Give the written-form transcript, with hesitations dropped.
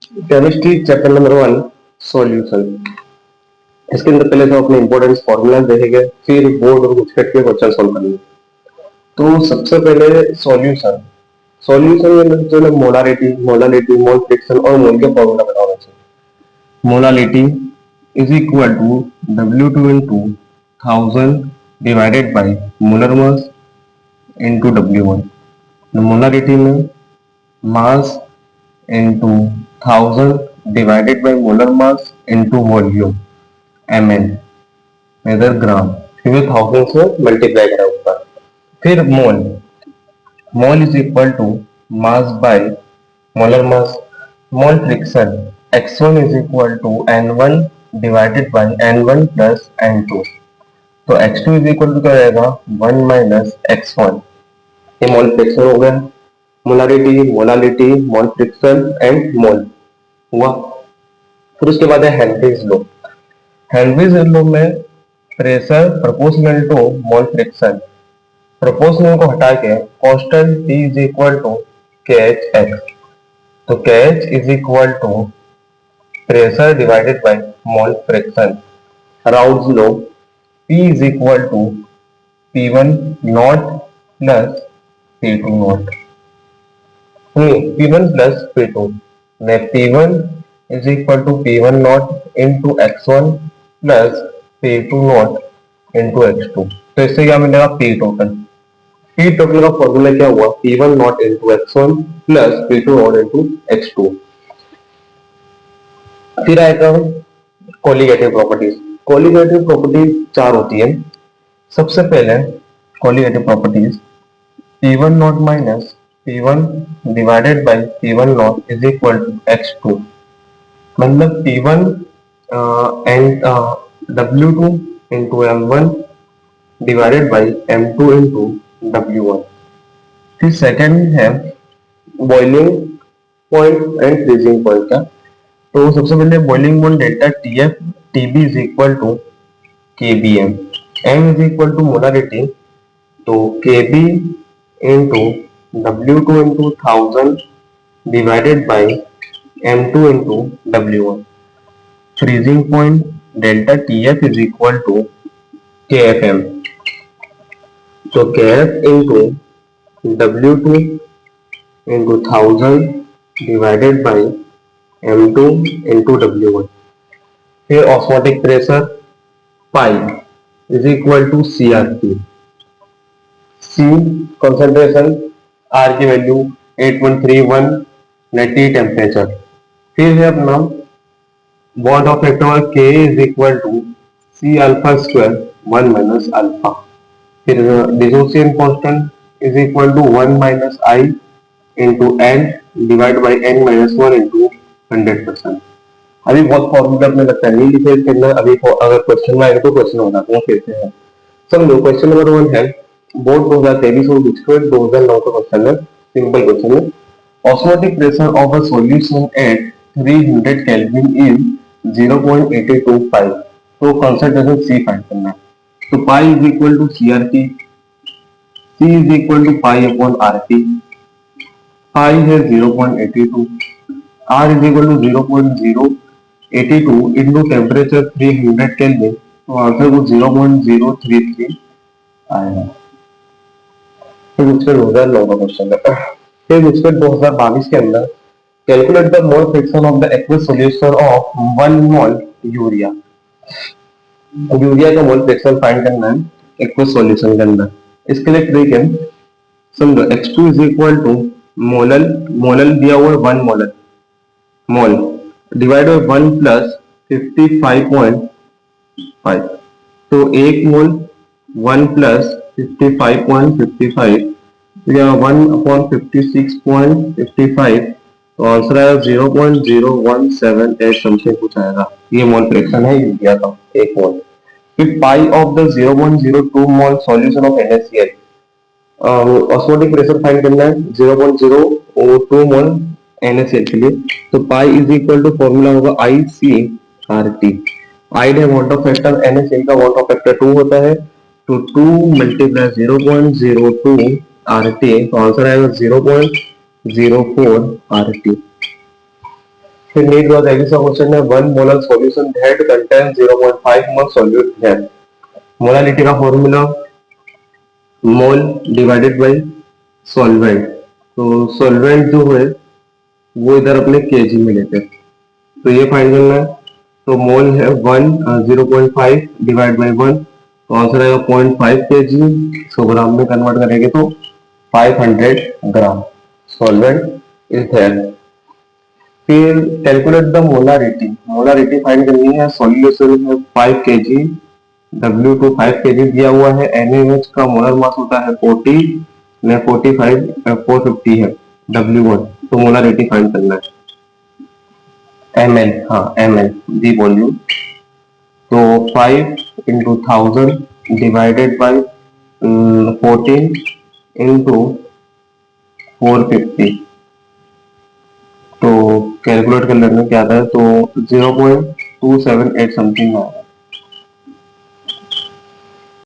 Chemistry chapter number 1 solution. इसके अंदर पहले तो अपने इंपॉर्टेंट फॉर्मूला देखेंगे, फिर बोर्ड और गुजकेट के क्वेश्चन सोल्व करेंगे। तो सबसे पहले सॉल्यूशन। सॉल्यूशन में जो है मोलारिटी मोल फ्रैक्शन और मोल के फॉर्मूला बताना चाहिए। Molarity is equal to W2 into 1000 divided by molar mass into W1। Molarity में mass into 1000 divided by molar mass into volume ml मेजर ग्राम, फिर 1000 से मल्टीप्लाई करा ऊपर। फिर mole, mole is equal to mass by molar mass. Mole fraction x1 is equal to n1 divided by n1 plus n2। तो x2 is equal to क्या रहेगा 1 minus x1। ये मोल फ्रिक्शन हो गया। Molality mole fraction and mole हुआ। फिर उसके बाद है हेनरीज लॉ। हेनरीज लॉ में pressure proportional to mole fraction, proportional को हटा के constant P is equal to KH x। तो KH is equal to pressure divided by mole fraction. Raoult's law P is equal to P1 naught plus P2 naught. P1 plus P2 में P1 is equal to P1 naught into x1 plus P2 naught into x2। तो इससे क्या मिलेगा P total. P total का formula क्या हुआ P1 naught into x1 plus P2 naught into x2। फिर आएगा कोलिगेटिव प्रॉपर्टीज। कोलिगेटिव प्रॉपर्टीज 4 होती है। सबसे पहले colligative properties P1 naught minus P1 divided by P1 naught is equal to x2। मतलब P1 and W2 into M1 divided by M2 into W1। फिर second है boiling point and freezing point का। तो सबसे पहले boiling point delta TF TB is equal to KBM। M is equal to molarity, तो KB into W2 into 1000 divided by M2 into W1। Freezing point delta TF is equal to KFM। तो KF into W2 into 1000 divided by M2 into W1। फिर osmotic pressure pi is equal to CRT। C concentration, R की value 8.31, net temperature. फिर है अपना bond of electron K is equal to C alpha square 1 minus alpha. फिर dissociation constant is equal to 1 minus I into N divide by N minus 1 into 100%। अभी बहुत formula अपने लगता है नहीं लिखे इसके अंदर। अभी अगर क्वेश्चन में आएगा तो क्वेश्चन होगा वो कैसे है समझो। क्वेश्चन नंबर 1 है बोर्ड 2023 और गुजकेट 2009 का क्वेश्चन है। सिंपल क्वेश्चन है। Osmotic pressure of a solution at 300 kelvin is 0.825। तो कंसंट्रेशन C फाइंड करना है। तो pi is equal to CRT, C is equal to pi upon RT। Pi है 0.82, R is equal to 0.082 into temperature 300 kelvin. तो answer को 0.033 आएगा। फिर उसके 2009 का क्वेश्चन है। फिर उसके 2022 के अंदर calculate the mole fraction of the aqueous solution of 1 mole urea. Urea का मोल फ्रैक्शन फाइंड करना है एक्वस सॉल्यूशन के अंदर। इसके लिए ट्रिक है समझो x2 is equal to molal, molal दिया हुआ है 1 molal mole divide by 1 plus 55.5। तो 1 मोल 1 प्लस 55.55 या 1 अपॉन 56.55। तो आंसर आएगा 0.0178 समथिंग कुछ आएगा। ये मोल फ्रैक्शन है यूरिया का 1 मोल। फिर pi of the 0.02 mole solution of NaCl। Osmotic pressure find करना है 0.02 मोल NaCl के लिए। तो pi is equal to formula होगा ICRT। आई है वाट ऑफ फैक्टर, NaCl का वाट ऑफ फैक्टर 2 होता है। तो 2 मल्टीप्लाई 0.02 RT। तो आंसर आएगा 0.04 RT। फिर नीड वाज एग्री सा क्वेश्चन है, 1 molar solution that contain 0.5 mole solute है। मोलालिटी का formula mole divided by solvent. तो सॉल्वेंट जो है वो इधर अपने केजी में लेते हैं, तो ये फाइंड करना है। तो मोल है 0.5 डिवाइड बाई 1, तो आंसर आएगा 0.5 kg। 100 ग्राम में कन्वर्ट करेंगे तो 500 ग्राम सॉल्वेंट इज देयर। फिर calculate the molarity, molarity find करनी है। सॉल्यूशन है 5 kg, W2 5 kg दिया हुआ है। NaOH का मोलर मास होता है 40 ने 45 450 है W1, तो मोलारिटी फाइंड करना है। ml, हाँ ml दी वॉल्यूम, तो 5 इंटू 1000 डिवाइडेड बाई 14 इंटू 450, तो कैलकुलेट कर लेना क्या आता है, तो 0.278 समथिंग आएगा।